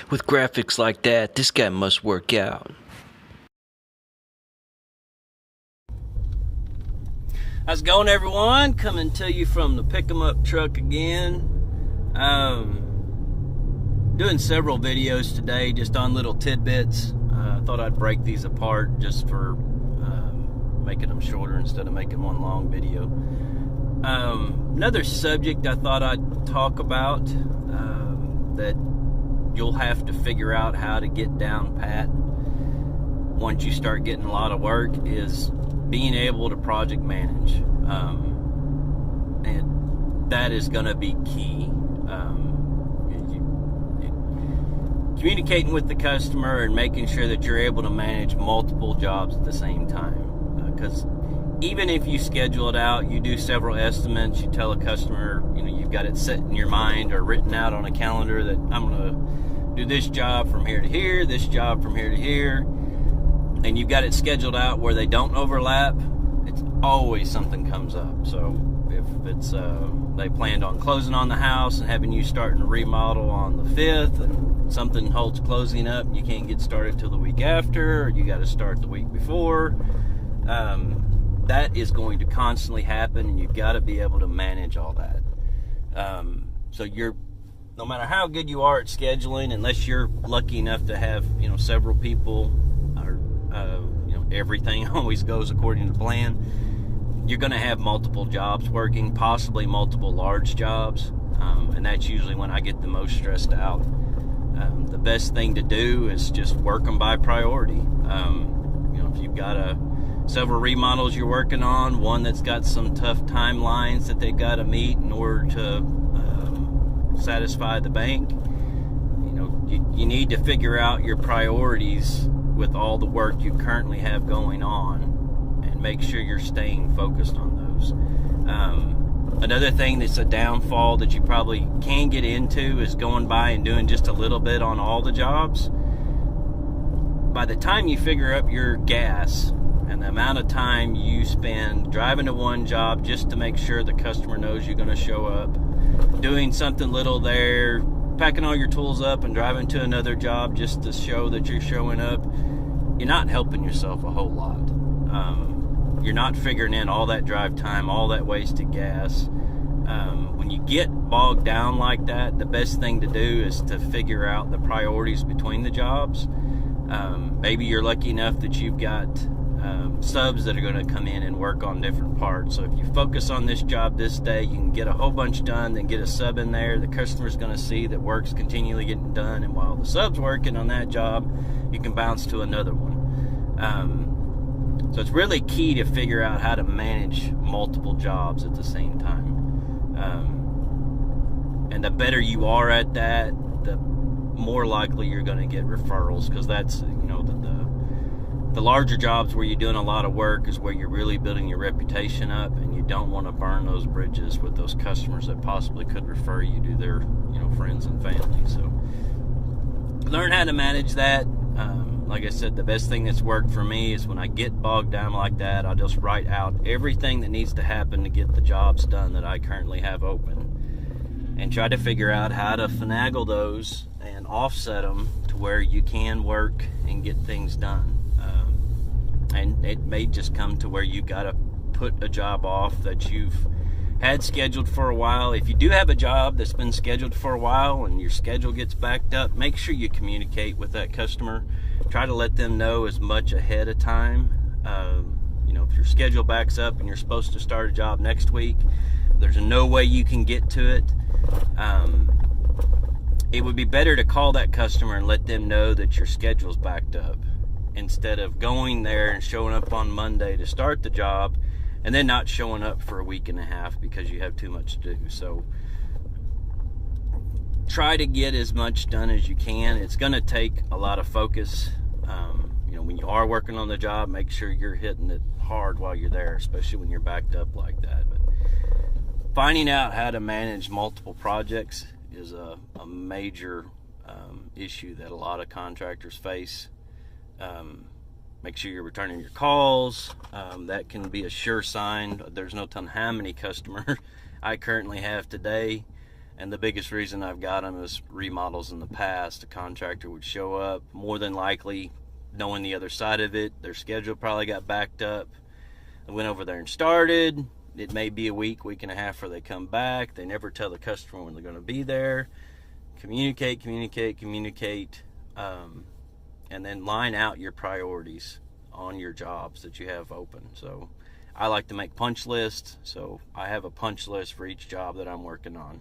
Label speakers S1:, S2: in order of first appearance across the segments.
S1: With graphics like that, this guy must work out.
S2: How's it going, everyone? Coming to you from the pick 'em up truck again. Doing several videos today just on little tidbits. I thought I'd break these apart just for making them shorter instead of making one long video. Another subject I thought I'd talk about that you'll have to figure out how to get down pat once you start getting a lot of work is being able to project manage. And that is going to be key. Communicating with the customer and making sure that you're able to manage multiple jobs at the same time. Because even if you schedule it out, you do several estimates, you tell a customer, you've got it set in your mind or written out on a calendar that I'm going to do this job from here to here, this job from here to here, and you've got it scheduled out where they don't overlap, it's always something comes up. So if it's they planned on closing on the house and having you starting to remodel on the 5th, and something holds closing up and you can't get started till the week after, or you got to start the week before, that is going to constantly happen, and you've got to be able to manage all that. So no matter how good you are at scheduling, unless you're lucky enough to have several people, or everything always goes according to plan, you're going to have multiple jobs working, possibly multiple large jobs, and that's usually when I get the most stressed out. The best thing to do is just work them by priority. If you've got several remodels you're working on, one that's got some tough timelines that they've got to meet in order to satisfy the bank, you need to figure out your priorities with all the work you currently have going on and make sure you're staying focused on those. Another thing that's a downfall that you probably can get into is going by and doing just a little bit on all the jobs. By the time you figure up your gas and the amount of time you spend driving to one job just to make sure the customer knows you're going to show up, doing something little there, packing all your tools up and driving to another job just to show that you're showing up, you're not helping yourself a whole lot. You're not figuring in all that drive time, all that wasted gas. When you get bogged down like that, the best thing to do is to figure out the priorities between the jobs. Maybe you're lucky enough that you've got subs that are going to come in and work on different parts. So if you focus on this job this day, you can get a whole bunch done, then get a sub in there. The customer's going to see that work's continually getting done, and while the sub's working on that job, you can bounce to another one. So it's really key to figure out how to manage multiple jobs at the same time. And the better you are at that, the more likely you're going to get referrals, because that's, the larger jobs where you're doing a lot of work is where you're really building your reputation up, and you don't want to burn those bridges with those customers that possibly could refer you to their, friends and family. So learn how to manage that. Like I said, the best thing that's worked for me is when I get bogged down like that, I'll just write out everything that needs to happen to get the jobs done that I currently have open, and try to figure out how to finagle those and offset them to where you can work and get things done. And it may just come to where you got to put a job off that you've had scheduled for a while. If you do have a job that's been scheduled for a while and your schedule gets backed up, make sure you communicate with that customer. Try to let them know as much ahead of time. If your schedule backs up and you're supposed to start a job next week, there's no way you can get to it. It would be better to call that customer and let them know that your schedule's backed up, instead of going there and showing up on Monday to start the job and then not showing up for a week and a half because you have too much to do. So try to get as much done as you can. It's going to take a lot of focus. When you are working on the job, make sure you're hitting it hard while you're there, especially when you're backed up like that. But finding out how to manage multiple projects is a major issue that a lot of contractors face. Make sure you're returning your calls. That can be a sure sign. There's no telling how many customers I currently have today And the biggest reason I've got them is remodels in the past. A contractor would show up, more than likely knowing the other side of it. Their schedule probably got backed up. They went over there and started. It may be a week, week and a half before they come back. They never tell the customer when they're going to be there. Communicate, and then line out your priorities on your jobs that you have open. So I like to make punch lists. So I have a punch list for each job that I'm working on.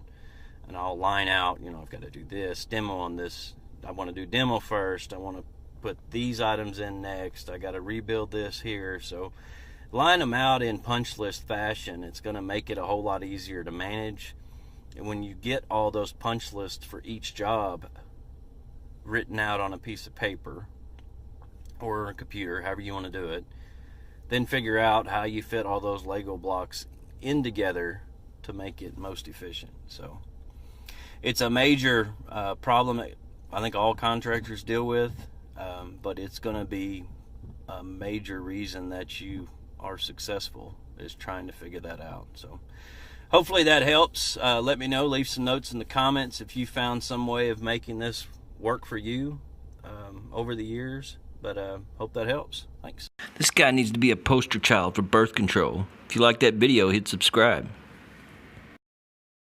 S2: And I'll line out, I've got to do this, demo on this. I want to do demo first. I want to put these items in next. I got to rebuild this here. So line them out in punch list fashion. It's going to make it a whole lot easier to manage. And when you get all those punch lists for each job written out on a piece of paper or a computer, however you want to do it, then figure out how you fit all those Lego blocks in together to make it most efficient. So it's a major problem that I think all contractors deal with, but it's going to be a major reason that you are successful, is trying to figure that out. So hopefully that helps. Let me know, leave some notes in the comments if you found some way of making this work for you over the years. But hope that helps. Thanks.
S1: This guy needs to be a poster child for birth control. If you like that video, hit subscribe.